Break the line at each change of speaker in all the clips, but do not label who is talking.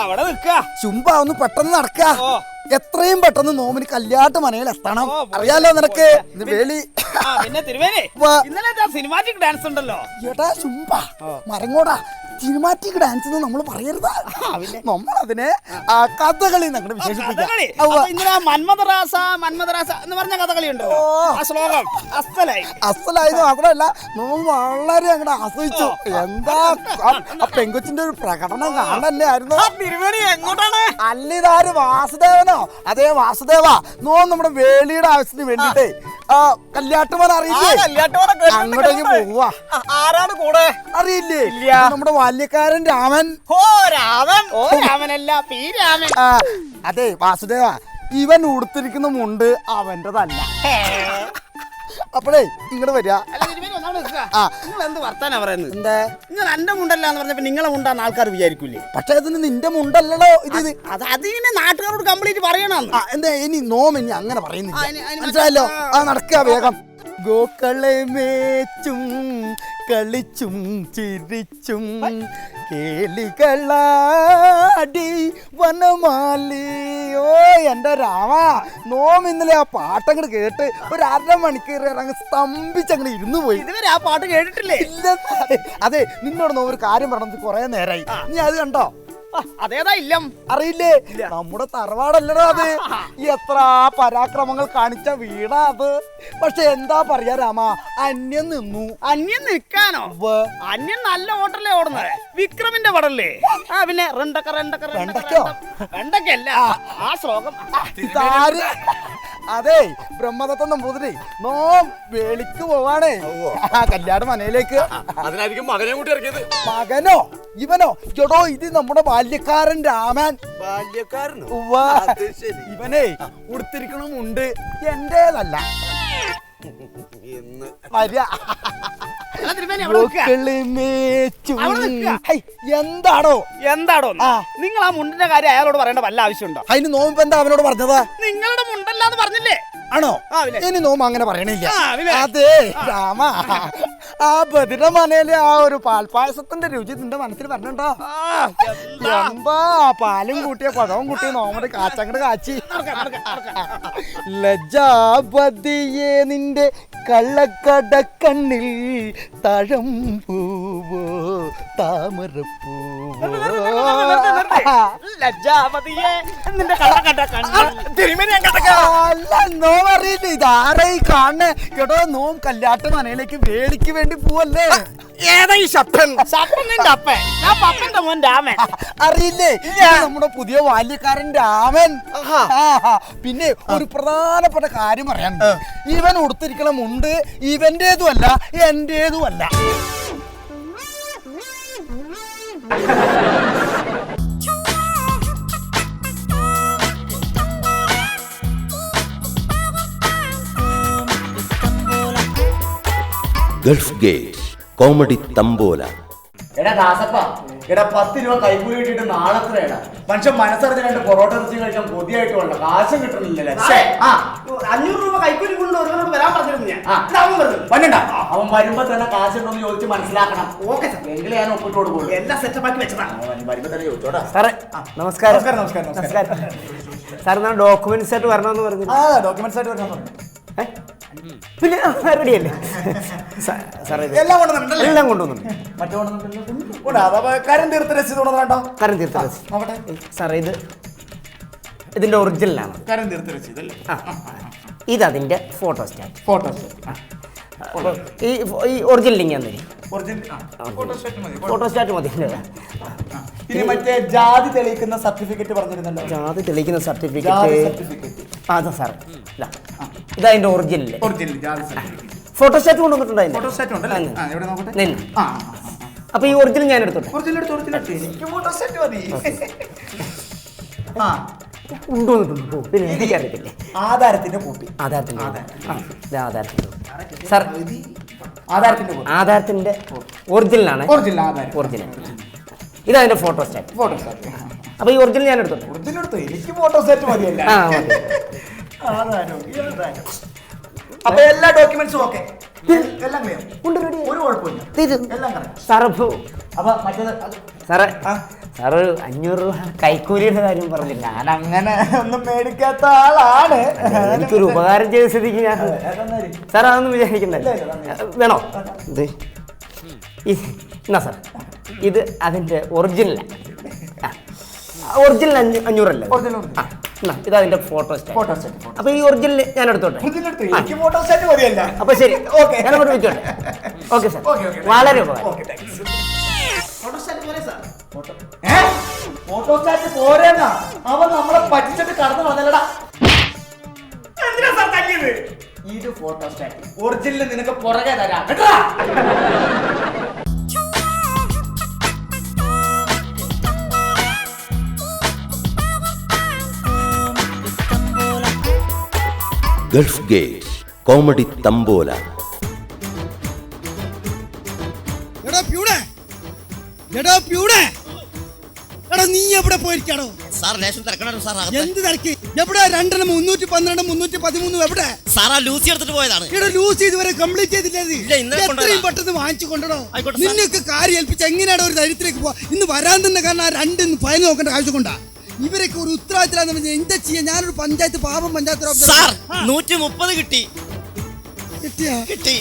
അവിടെ നിൽക്കുക.
ചുമ്പ ഒന്ന് പെട്ടെന്ന് നടക്ക. എത്രയും പെട്ടെന്ന് നോമിന് കല്യാട്ട് മനയിൽ എത്തണം. അറിയാലോ നിനക്ക് വേലി.
പിന്നെ തിരുവേലി ഇന്നലെ സിനിമാറ്റിക് ഡാൻസ് ഉണ്ടല്ലോ.
ഏട്ടാ ചുമ്പ മരങ്ങോടാ. സിനിമാറ്റിക് ഡാൻസ് നമ്മൾ പറയരുത്. നമ്മളതിനെ കഥകളി ഞങ്ങൾ വിശേഷിപ്പിക്കാം.
മന്മഥരാസ എന്ന് പറഞ്ഞ കഥകളി ഉണ്ടോ? ശ്ലോകം
അസലായത് മാത്രമല്ല നമ്മൾ വളരെ അങ്ങോട്ട് ആസ്വദിച്ചു. എന്താ ആ പെങ്കൊച്ചിന്റെ ഒരു പ്രകടനം കാണല്ലേ ആയിരുന്നു.
എങ്ങോട്ടാണ്?
അല്ലിതാര് വാസുദേവനോ? അതേ വാസുദേവ നമ്മുടെ വേലിയുടെ ആവശ്യത്തിന് വേണ്ടിട്ടേ കല്യാട്ടുമാൻ അറിയില്ലേ? അങ്ങോട്ടേക്ക് പോവാ.
ആരാണ് കൂടെ?
അറിയില്ലേ? നമ്മുടെ ബാല്യക്കാരൻ രാമൻ.
രാമനല്ല, പി രാമൻ.
അതെ വാസുദേവ, ഇവൻ ഉടുത്തിരിക്കുന്ന മുണ്ട് അവന്റെതല്ല. അപ്പോഴേ ഇങ്ങോട്ട് വരിക.
എന്ത് വർത്താനാ പറയുന്നത്?
എന്താ
നിങ്ങൾ എന്റെ മുണ്ടല്ലാന്ന് പറഞ്ഞപ്പോ നിങ്ങളെ മുണ്ടാന്ന് ആൾക്കാർ വിചാരിക്കൂലേ?
പക്ഷെ അതിന് നിന്റെ മുണ്ടല്ലോ ഇത്.
അതിനെ നാട്ടുകാരോട് കംപ്ലീറ്റ് പറയണം.
എന്താ ഇനി നോമിനി അങ്ങനെ പറയുന്നില്ല, മനസ്സിലായല്ലോ? നടക്കുക വേഗം. ഗോക്കളെ മേച്ചും കളിച്ചും ചിരിച്ചും കേളികളാടി വനമാലിയോ. എന്റെ രാമ, നോം ഇന്നലെ ആ പാട്ടങ്ങട് കേട്ട് ഒരു 1/2 മണിക്കൂർ അങ്ങ് സ്തംഭിച്ചങ്ങനെ ഇരുന്നു പോയി.
ഇതുവരെ ആ പാട്ട് കേട്ടിട്ടില്ലേ?
ഇല്ല. അതെ, നിന്നോട് ഒരു കാര്യം പറഞ്ഞത് കുറെ നേരമായി. നീ അത് കണ്ടോ?
അതേതാ ഇല്ലം?
അറിയില്ലേ? നമ്മുടെ തറവാടല്ലടോ അത്. എത്ര പരാക്രമങ്ങൾ കാണിച്ച വീടാ അത്. പക്ഷെ എന്താ പറയാ രാമ, അന്യം നിന്നു.
അന്യം നിൽക്കാനോ? അന്യം നല്ല ഹോട്ടലേ ഓടുന്നത്. വിക്രമിന്റെ പടല്ലേ? പിന്നെ വെണ്ടക്കല്ല ആ ശ്ലോകം.
അതെ, ബ്രഹ്മദത്തം നമ്പൂതിരി നോം വേളിക്ക് പോവാണേ കല്യാണ മനയിലേക്ക്.
അതിനായിരിക്കും മകനെ കൂട്ടി ഇറക്കിയത്.
മകനോ? ഇവനോ? ചേട്ടോ, ഇത് നമ്മുടെ ബാല്യക്കാരൻ രാമൻ.
ബാല്യക്കാരനോ?
ഇവനെ ഉടുത്തിരിക്കണമുണ്ട് എന്റേതല്ല.
എന്താടോ നിങ്ങൾ ആ മുണ്ടിന്റെ കാര്യം അയാളോട് പറയേണ്ട വല്ല ആവശ്യമുണ്ടോ?
അതിന് നോമ്പ് എന്താ അവനോട് പറഞ്ഞത്?
നിങ്ങളുടെ മുണ്ടല്ലാന്ന് പറഞ്ഞില്ലേ?
ആണോ? ഇനി നോമ്പ് അങ്ങനെ പറയണില്ല. അതെ രാമ, ആ ബദിര മനയിലെ ആ ഒരു പാൽപ്പായസത്തിന്റെ രുചി നിന്റെ മനസ്സിൽ പറഞ്ഞോ? എന്താ പാലും കൂട്ടിയ പഴവും കൂട്ടിയ നോമയുടെ കാച്ചങ്ങട് കാച്ചി. ലജ്ജാപതിയെ നിന്റെ കള്ളക്കട കണ്ണിൽ തഴം പൂവോ താമരപ്പൂവോ.
ലജ്ജാപതിയെ നിന്റെ കള്ളക്കട
അല്ല, നോം അറിയില്ല ഇതാരായി കാണണേ? കേട്ടോ, നോം കല്യാട്ട് മനയിലേക്ക് വേലിക്ക് വേണ്ടി പോവല്ലേ?
ഏതാ ഈ ശപ്പൻ? നിന്റെ അപ്പൻ? ഞാൻ പപ്പന്റെ മോൻ രാമൻ.
അറിയില്ലേ? നമ്മുടെ പുതിയ ബാല്യക്കാരൻ രാമൻ. പിന്നെ ഒരു പ്രധാനപ്പെട്ട കാര്യം പറയാൻ, ഇവൻ ഉടുത്തിരിക്കണ മുണ്ട് ഇവന്റേതുമല്ല എന്റേതുമല്ല.
Gulf gate comedy തമ്പോല.
എടാ ദാസപ്പ, എടാ 10 രൂപ കൈക്കൂലി കിട്ടിയിട്ട് നാളെത്രയാണ്? മനുഷ്യൻ മനസ്സറിഞ്ഞ് 2 പൊറോട്ട ഇറച്ചി കഴിക്കാൻ കൊതിയായിട്ട് വേണ്ട, കാശും കിട്ടുന്നില്ലല്ലേ?
500 രൂപ കൈക്കൂലി കൊണ്ട് ഒരുവനോട് വരാൻ പറഞ്ഞിരുന്നു ഞാൻ.
പണ്ടണ്ട, അവൻ വരുമ്പോ തന്നെ കാശുണ്ടോന്ന് ചോദിച്ച് മനസ്സിലാക്കണം. ഓക്കെ സാർ, എങ്കിലും ഞാൻ ഒപ്പിട്ട് കൊടുക്കുള്ളൂ.
എല്ലാം സെറ്റപ്പാക്കി വെച്ചതാണ്.
വരുമ്പോ തന്നെ ചോദിച്ചോടാ.
സാറേ നമസ്കാരം. സാർ ഞാൻ ഡോക്യുമെന്റ്സ് ആയിട്ട് വരണമെന്ന് പറഞ്ഞു.
ഡോക്യുമെന്റ്സ് ആയിട്ട് വരണം പറഞ്ഞു.
പിന്നെ റെഡിയല്ലേ സാറേ?
എല്ലാം കൊണ്ടുവന്നിട്ടുണ്ടല്ലേ?
എല്ലാം കൊണ്ടുവന്നു.
മറ്റു കൊണ്ടുവന്നിട്ടുണ്ടല്ലോ. കരം തീർത്ത രസീത് കൊണ്ടുവന്നോ?
കരം തീർത്ത രസീത് നോക്കട്ടെ സാറേ. ഇതിന്റെ ഒറിജിനലാണ്.
കരം തീർത്ത രസീത് അല്ലേ?
ഇതതിന്റെ ഫോട്ടോ സ്റ്റാറ്റ്. ഈ ഒറിജിനൽ ലിങ്ക് തന്നെ. ഫോട്ടോ സ്റ്റാറ്റ് മതി.
ഇനി മറ്റേ ജാതി തെളിയിക്കുന്ന സർട്ടിഫിക്കറ്റ് പറഞ്ഞിരുന്നല്ലോ.
ജാതി തെളിയിക്കുന്ന സർട്ടിഫിക്കറ്റ് അതാ സാർ. ഇതതിന്റെ ഒറിജിനൽ ഫോട്ടോ സ്റ്റാറ്റ് കൊണ്ടുവന്നിട്ടുണ്ടായിരുന്നു. അപ്പൊ ഈ ഒറിജിനൽ ഞാൻ എടുത്തോട്ടെ. കൊണ്ടുവന്നിട്ടുണ്ടോ? പിന്നെ എനിക്കറിയത്തില്ലേ.
ആധാരത്തിന്റെ കോപ്പി.
സാർ ആധാരത്തിന്റെ ഒറിജിനലാണ്. ഒറിജിനൽ ഇതതിന്റെ ഫോട്ടോ സ്റ്റാറ്റ്. അപ്പൊ ഈ ഒറിജിനൽ ഞാൻ എടുത്തോട്ടെ.
എനിക്ക് ഫോട്ടോ സ്റ്റാറ്റ് മതിയല്ല. അപ്പൊ എല്ലാ ഡോക്യുമെന്റ്സും ഓക്കെ, എല്ലാം ക്ലിയർ, ഒരു കുഴപ്പമില്ല, എല്ലാം correct.
സാറ്
അപ്പൊ മറ്റേത്
സാറേ സാറ് 500 രൂപ കൈക്കൂലിയുടെ കാര്യം പറഞ്ഞില്ല.
ഞാൻ അങ്ങനെ ഒന്നും മേടിക്കാത്ത ആളാണ്.
എനിക്കൊരു ഉപകാരം ചെയ്ത സ്ഥിതിക്ക് ഞാൻ സാർ അതൊന്നും വിചാരിക്കണ്ടല്ലോ. വേണോ ഇത് എന്നാ സാർ ഇത് അതിന്റെ ഒറിജിനലാണ്. ഒറിജിനൽ 500 അല്ലേ? ഇത് അതിന്റെ ഫോട്ടോ സ്റ്റാറ്റ്. അപ്പൊ ഈ ഒറിജിനൽ ഞാൻ എടുത്തോട്ടെ. അപ്പൊ ശരി, ഞാൻ അങ്ങോട്ട് വെച്ചോട്ടെ. ഓക്കെ സാർ, വളരെ ഉപകാരം.
ഫോട്ടോസ്റ്റാറ്റ് പോരെന്നാ അവൻ നമ്മളെ പറ്റിച്ചിട്ട് കടന്നു വന്നല്ലടാ. ഇത് ഫോട്ടോസ്റ്റാറ്റ് ഒറിജിനൽ നിനക്ക് പുറകെ തരാം കേട്ടോ.
Gulf gate comedy തമ്പോല.
നീ എവിടെ പോയിരിക്കാണോ? എന്ത് തിരക്ക്? എവിടെ 2 312 313 എവിടെ?
ലൂസി എടുത്തിട്ട് പോയതാണ്.
ഇവിടെ ലൂസി ഇതുവരെ കംപ്ലീറ്റ് ചെയ്തില്ലേ? എത്രയും പെട്ടെന്ന് വാങ്ങിച്ചു കൊണ്ടോ. നിന്നൊക്കെ കാര്യം ഏൽപ്പിച്ച് എങ്ങനെയാണ് ഒരു ധൈര്യത്തിലേക്ക് പോവാ? ഇന്ന് വരാൻ തന്നെ കാരണം ആ 2 ഫയൽ നോക്കേണ്ട ആവശ്യം കൊണ്ടാ. ഇവരൊക്കെ ഒരു ഉത്തരവാദിത്തം എന്താ ചെയ്യാ? ഞാനൊരു പഞ്ചായത്ത് പാപം പഞ്ചായത്ത്
130 കിട്ടി.
കിട്ടി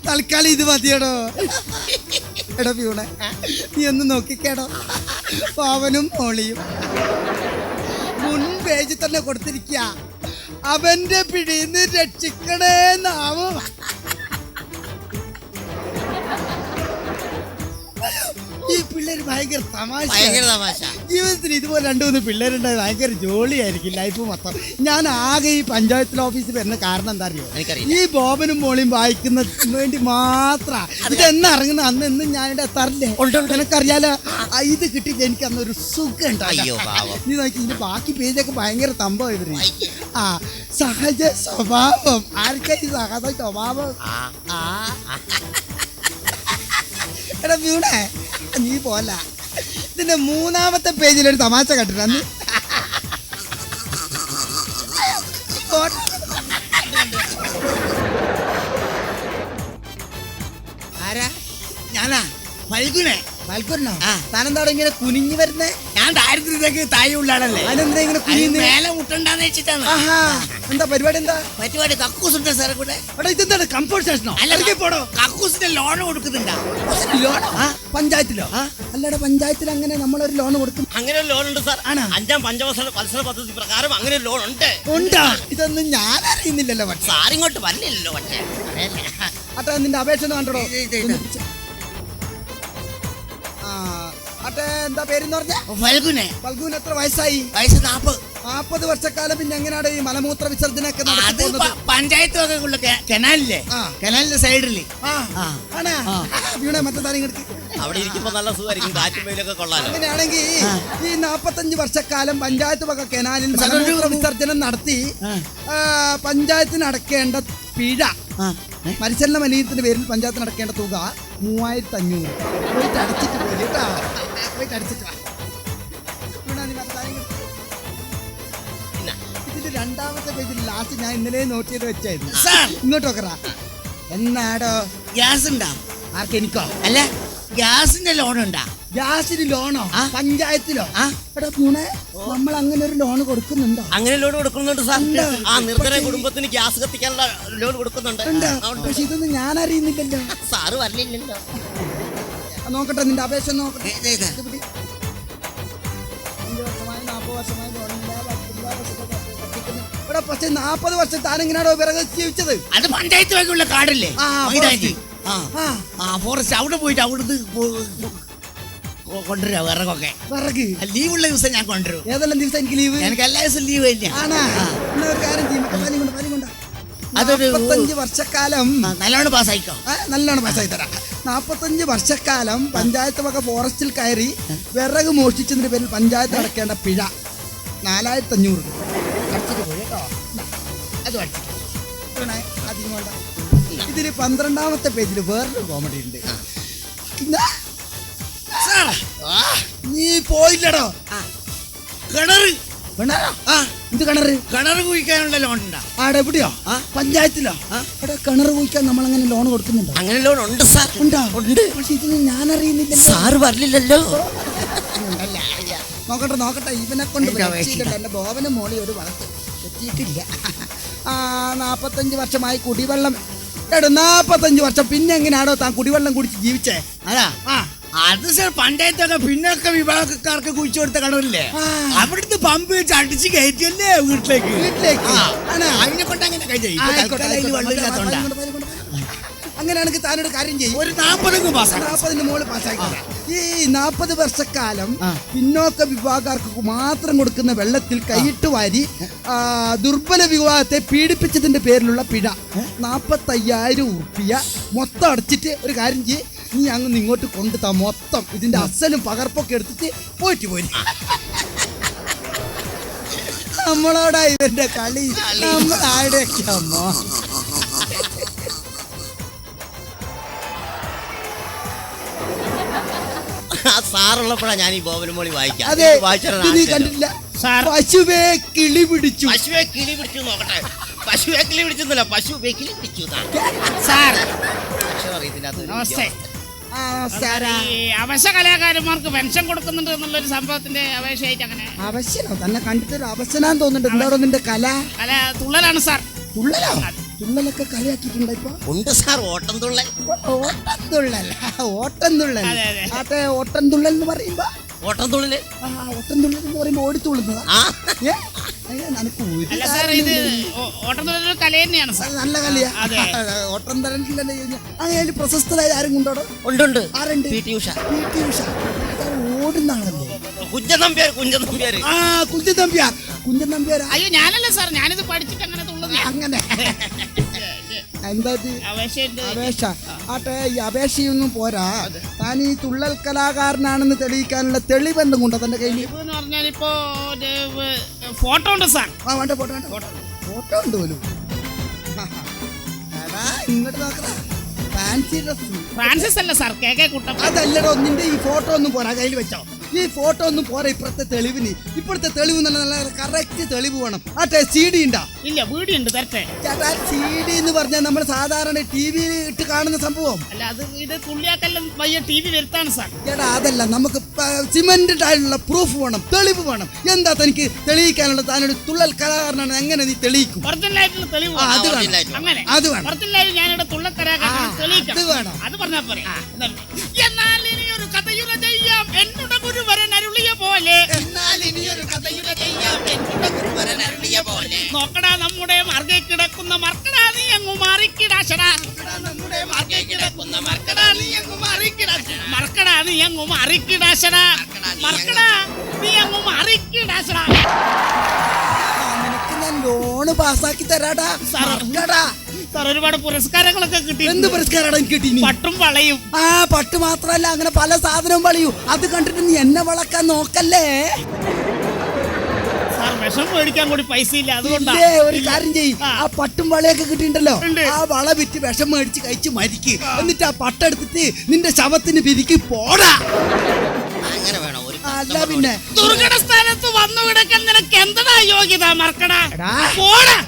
തൽക്കാലം ഇത് മതിയടോ. എടാ പ്യൂണെ, നീ ഒന്ന് നോക്കിക്കേടോ. പാവനും മോളിയും മുൻ പേജിൽ തന്നെ കൊടുത്തിരിക്കുക. അവന്റെ പിടിന്ന് രക്ഷിക്കണേന്നാവും. ഈ പിള്ളേര് ഭയങ്കര തമാശ. ജീവിതത്തിൽ ഇതുപോലെ 2-3 പിള്ളേരുണ്ടായി ഭയങ്കര ജോളിയായിരിക്കും ലൈഫ് മൊത്തം. ഞാൻ ആകെ ഈ പഞ്ചായത്തിൽ ഓഫീസിൽ വരുന്ന കാരണം എന്താ അറിയോ? ഈ ബോബനും മോളിയും വായിക്കുന്ന വേണ്ടി മാത്ര. ഇതെന്ന് ഇറങ്ങുന്ന അന്ന് എന്നും ഞാനിവിടെ എത്താറില്ലേ? നിനക്കറിയാലോ, ഇത് കിട്ടിയിട്ട് എനിക്ക് അന്നൊരു സുഖം ഉണ്ടായി. നീ നോക്കി ഇതിന്റെ ബാക്കി പേജൊക്കെ ഭയങ്കര തമ്പം ഇവര്. സഹജ സ്വഭാവം. ആർക്കാ ഈ സഹജ സ്വഭാവം? എടാ വീണേ, നീ പോല ഇതിന്റെ 3-ാമത്തെ പേജിലൊരു തമാശ കണ്ടിട്ട് അന്ന് ആരാ? ഞാനാ ഫൽഗുനെ. ഫൽഗുനോ? താനെന്താടോ ഇങ്ങനെ കുനിഞ്ഞു വരുന്നേ? ഞാൻ ദാരിദ്ര്യത്തേക്ക് താഴെ ഉള്ളാണല്ലേ. അതിനെന്താ ഇങ്ങനെ കുനിഞ്ഞ് മേലെ മുട്ടണ്ടാന്ന് വെച്ചിട്ടാണ്. എന്താ പരിപാടി? എന്താ പരിപാടി? കക്കൂസുണ്ട് സാറെ കൂടെ. അവിടെ ഇതെന്താണ് കംഫോർട്ട് സ്റ്റേഷനോ? അല്ലെങ്കിൽ പോടോ, കക്കൂസിന്റെ ലോൺ കൊടുക്കുന്നുണ്ടോ? ലോൺ പഞ്ചായത്തിലോ? അല്ലടാ, പഞ്ചായത്തിൽ അങ്ങനെ നമ്മളൊരു ലോൺ കൊടുക്കും.
അങ്ങനെ ഒരു ലോൺ ഉണ്ട് സാർ. 5ാം പഞ്ചവത്സര പദ്ധതി പ്രകാരം അങ്ങനെ ഒരു ലോൺ ഉണ്ട്.
ഉണ്ടാ? ഇതൊന്നും ഞാൻ അറിയുന്നില്ലല്ലോ.
സാറിങ്ങോട്ട് വരില്ലല്ലോ.
അട്ടെ, നിന്റെ അപേക്ഷ ഒന്ന് കണ്ടോ? എന്താ പേരെന്ന് പറഞ്ഞ? ഫൽഗുനെ. ഫൽഗുന് എത്ര വയസ്സായി? വയസ്സ് 40 വർഷക്കാലം. പിന്നെ എങ്ങനെയാണ് ഈ മലമൂത്ര വിസർജനൊക്കെ നടക്കുന്നത്? പഞ്ചായത്ത് കനാലില്ലേ? കനാലിന്റെ സൈഡില് മറ്റേ
അവിടെ ഇരിക്കുമ്പോ നല്ല സുഖമായിരിക്കും, കാറ്റും വെയിലൊക്കെ കൊള്ളാലോ.
അങ്ങനെയാണെങ്കിൽ ഈ 45 വർഷക്കാലം പഞ്ചായത്ത് വക കനാലിൽ മലമൂത്ര വിസർജനം നടത്തി പഞ്ചായത്തിന് അടക്കേണ്ട പിഴ, പരിശീലന മലിനത്തിന്റെ പേരിൽ പഞ്ചായത്തിന് അടക്കേണ്ട തുക 3500. പോയിട്ട് അടിച്ചിട്ട് പോലെ കേട്ടാ. പോയിട്ട് അടിച്ചിട്ട് വാ. ഇതിന്റെ 2-ാമത്തെ പേജിൽ ലാസ്റ്റ് ഞാൻ ഇന്നലെ നോട്ട് ചെയ്ത് വെച്ചായിരുന്നു. ഇങ്ങോട്ട് നോക്കറാ. എന്നാടോ ഗ്യാസ് ഉണ്ടാ? ആർക്കെനിക്കോ? അല്ല, ഗ്യാസിന്റെ ലോൺ ഉണ്ടാ? ഗ്യാസിന് ലോണോ? പഞ്ചായത്തിലോ? എടാ പൂണെ, നമ്മൾ അങ്ങനെ ഒരു ലോൺ കൊടുക്കുന്നുണ്ടോ?
അങ്ങനെ ലോൺ കൊടുക്കുന്നുണ്ട് സാർ. നിർധന കുടുംബത്തിന് ഗ്യാസ് കത്തിക്കാനുള്ള ലോൺ കൊടുക്കുന്നുണ്ട്.
പക്ഷെ ഇതൊന്നും ഞാൻ അറിയുന്നില്ലല്ലോ.
സാറ് വരലില്ലല്ലോ.
നോക്കട്ടെ, നിന്റെ അപേക്ഷ നോക്കട്ടെ. 5 വർഷമായി 40 വർഷമായി ഇവിടെ. പക്ഷെ 40 വർഷം താനെങ്ങനെയാണോ വിറക് ജീവിച്ചത്? അത് പഞ്ചായത്ത് വകയുള്ള കാടല്ലേ? ഫോറസ്റ്റ് അവിടെ പോയിട്ട് അവിടുന്ന് കൊണ്ടുവരാ വിറകൊക്കെ. വിറക് ലീവുള്ള ദിവസം ഞാൻ കൊണ്ടുവരും. ഏതെല്ലാം ദിവസം എനിക്ക് ലീവ്? എനിക്ക് എല്ലാ ദിവസം ലീവ് ഇല്ല. ഒരു കാര്യം ചെയ്യും, അതൊരു 45 വർഷക്കാലം നല്ലോണം പാസ്സായിക്കോ. നല്ലോണം പാസ്സായി തരാം. 45 വർഷക്കാലം പഞ്ചായത്ത് വക ഫോറസ്റ്റിൽ കയറി വിറക് മോഷ്ടിച്ചതിന്റെ പേരിൽ പഞ്ചായത്ത് അടക്കേണ്ട പിഴ 4500 രൂപ. അടിച്ചിട്ട് പോയി കേട്ടോ. അത് അടിച്ചിട്ട് അധികം വേണ്ട. ഇതില് 12-ാമത്തെ പേജിൽ വേറൊരു കോമഡി ഉണ്ട്. നീ പോയില്ലടോ കിണറ്. എന്ത് കിണറ്?
കിണർ കുഴിക്കാനുള്ള ലോൺ ഉണ്ടാ?
ആടെ എവിടെയോ? പഞ്ചായത്തിലോ? അവിടെ കിണർ കുഴിക്കാൻ നമ്മൾ അങ്ങനെ ലോൺ കൊടുക്കുന്നുണ്ടോ?
അങ്ങനെ ലോൺ ഉണ്ട് സാർ.
ഉണ്ടോ?
ഉണ്ട്.
പക്ഷെ ഇത് ഞാൻ അറിയുന്നില്ലല്ലോ.
സാറ് പറഞ്ഞില്ലല്ലോ.
നോക്കട്ടെ ഇവനെ കൊണ്ട് എന്റെ ബോവനും മോളി ഒരു വളർത്ത് എത്തിയിട്ടില്ല. 45 വർഷമായി കുടിവെള്ളം. 45 വർഷം പിന്നെ എങ്ങനെയാണോ താൻ കുടിവെള്ളം കുടിച്ച് ജീവിച്ചേ?
അതാ അത് സാർ പഞ്ചായത്തൊക്കെ പിന്നൊക്കെ വിഭാഗക്കാർക്ക് കുഴിച്ചു കൊടുത്ത കിണറില്ലേ, അവിടുന്ന് പമ്പ് വെച്ച് അടിച്ച് കയറ്റിയല്ലേ വീട്ടിലേക്ക്. അതിനെ കൊണ്ട് അങ്ങനെ
അങ്ങനെയാണെങ്കിൽ താനൊരു കാര്യം ചെയ്യും,
ഒരു 40 പാസ്സാക്കി.
40 മോള് പാസ്സാക്കി. ഈ 40 വർഷക്കാലം പിന്നോക്ക വിഭാഗക്കാർക്ക് മാത്രം കൊടുക്കുന്ന വെള്ളത്തിൽ കൈയിട്ട് വാരി ദുർബല വിഭാഗത്തെ പീഡിപ്പിച്ചതിന്റെ പേരിലുള്ള പിഴ 45,000 ഉറുപ്പിക മൊത്തം അടച്ചിട്ട് ഒരു കാര്യം ചെയ്യ്, നീ അങ്ങ് ഇങ്ങോട്ട് കൊണ്ടുതാ. മൊത്തം ഇതിന്റെ അസലും പകർപ്പൊക്കെ എടുത്തിട്ട് പോയിട്ട് പോയി. നമ്മളോടാ ഇവന്റെ കളി, നമ്മളാടെയൊക്കെ അമ്മ.
സാറുള്ളപ്പോഴാ ഞാൻ ഈ ബോബനും മോളി വായിക്കാം.
അതെ, നീ കണ്ടില്ല? പശുവേ കിളി പിടിച്ചു.
പശുവെ കിളി പിടിച്ചു നോക്കട്ടെ. പശുവെ കിളി പിടിച്ചൊന്നുമില്ല, പശുവെ കിളി പിടിച്ചു.
സാർ
അറിയത്തില്ല.
നമസ്തേ. ഈ അവശ കലാകാരന്മാർക്ക് പെൻഷൻ കൊടുക്കുന്നുണ്ട് എന്നുള്ളൊരു സംഭവത്തിന്റെ അപേക്ഷയായിട്ട് അങ്ങനെ.
അവശനോ? തന്നെ കണ്ടിട്ടൊരു അവശനാന്ന് തോന്നുന്നുണ്ട്. എന്താണോ നിന്റെ കല?
കല തുള്ളലാണ് സാർ.
തുള്ളലോ? തുള്ളലൊക്കെ കളിയാക്കിയിട്ടുണ്ടോ ഇപ്പൊ?
ഉണ്ട് സാർ, ഓട്ടം തുള്ളൽ.
ഓട്ടം തുള്ളൽ, ഓട്ടം തുള്ളൽ. അതെ, ഓട്ടം തുള്ളൽ എന്ന് പറയുമ്പോ
ഓട്ടം തുള്ളല്.
ഓട്ടം തുള്ളൽ എന്ന് പറയുമ്പോ ഓടിത്തുള്ളുന്നതാ.
അല്ല സാർ, ഇത് ഓട്ടം തുള്ളൽ കല തന്നെയാണ് സാർ.
നല്ല കളിയാ. ഓട്ടം തുള്ളലല്ലേ. അങ്ങനെ പ്രശസ്തരായ ആരും കൊണ്ടോടോ?
ഉണ്ട്.
ആരുണ്ട്?
P T Usha.
ഓടുന്ന ആളല്ലേ?
കുഞ്ചൻ നമ്പ്യാർ.
കുഞ്ചൻ നമ്പ്യാർ.
അയ്യോ ഞാനല്ല സാർ, ഞാനിത് പഠിച്ചിട്ട് അങ്ങനെ തുള്ളുന്നേ.
അങ്ങനെ എന്താ അപേക്ഷ? ആട്ടെ, ഈ അപേക്ഷയൊന്നും പോരാ. താൻ ഈ തുള്ളൽ കലാകാരനാണെന്ന് തെളിയിക്കാനുള്ള തെളിവ് എന്തും കൊണ്ടോ തന്റെ കയ്യിൽ?
എന്ന് പറഞ്ഞാൽ ഇപ്പോ ഫോട്ടോ ഉണ്ട് സാർ.
വേണ്ട, ഫോട്ടോ ഉണ്ട് പോലും. ഇങ്ങോട്ട് നോക്കടാ, ഫാൻസി ഡ്രസ്.
ഫ്രാൻസിസ് അല്ല സാർ, കെ കുട്ടപ്പൻ.
അതല്ലടോ, നിന്റെ ഈ ഫോട്ടോ ഒന്നും പോരാ, കയ്യിൽ വെച്ചോ. ഈ ഫോട്ടോ ഒന്നും പോരാ ഇപ്പോഴത്തെ തെളിവിന്. ഇപ്പോഴത്തെ തെളിവ് നല്ല കറക്റ്റ് തെളിവ് വേണം. ആട്ടെ, CD ഉണ്ടോ?
ഇല്ല, വീഡിയോ ഉണ്ട്, തരട്ടെ.
ചേട്ടാ, CD എന്ന് പറഞ്ഞാൽ നമ്മൾ സാധാരണ TV ഇട്ട് കാണുന്ന സംഭവം
അല്ല. ഇത് തുള്ളിയാക്കെല്ലാം വയ്യ TV വരുത്താണ് സാർ.
ചേട്ടാ, അതല്ല, നമുക്ക് സിമെന്റഡ് ആയിട്ടുള്ള പ്രൂഫ് വേണം, തെളിവ് വേണം. എന്താ തനിക്ക് തെളിയിക്കാനുള്ള? താനൊരു തുള്ളൽ കലാകാരനാണ്, എങ്ങനെ നീ തെളിയിക്കും?
ഒറിജിനലായിട്ടുള്ള തെളിവ്
അത് വേണം.
അങ്ങനെ
അത് വേണം.
ഒറിജിനലായിട്ട് ഞാനിവിടെ തുള്ളൽ കലാകാരനാണ് തെളിയിക്കാം.
അത് വേണം.
അത് പറഞ്ഞാ പോരെ. എന്നാൽ ഇനി ഒരു കഥയുര ചെയ്യാം എന്നോട് ഗുരുവരൻ അരുളിയ പോലെ. നോക്കടാ നമ്മുടെ മാർഗെ കിടക്കുന്ന മർക്കടാ നീ അങ്ങ് മാറിക്കിടാശടാ. മർക്കടാ നീ അങ്ങ് മാറിക്കിടാശടാ.
നിനക്ക് ഞാൻ ലോണ് പാസ്സാക്കി തരാടാ.
സാർ, ഒരുപാട് പുരസ്കാരങ്ങളൊക്കെ കിട്ടി.
എന്ത് പുരസ്കാരാണ് എനിക്ക് കിട്ടി?
പട്ടും വളയും.
പട്ട് മാത്രല്ല, അങ്ങനെ പല സാധനവും വളയൂ. അത് കണ്ടിട്ട് നീ എന്നെ വളക്കാൻ നോക്കല്ലേ.
സാർ, വിഷം മേടിക്കാൻ കൂടി പൈസ ഇല്ല, അതുകൊണ്ടാ.
ഒരു കാര്യം ചെയ്യ്, ആ പട്ടും വളയൊക്കെ കിട്ടിയിട്ടുണ്ടല്ലോ, ആ വള വിറ്റ് വിഷം മേടിച്ച് കഴിച്ച് മരിക്ക്. എന്നിട്ട് ആ പട്ടെടുത്തിട്ട് നിന്റെ ശവത്തിന് പിരിക്ക് പോടാ.
അങ്ങനെ വേണം.
അല്ല പിന്നെ
ദുർഘട സ്ഥാനത്ത് വന്നു കിടക്കാൻ നിനക്ക് എന്താ യോഗ്യത? മറക്കടാ, പോടാ.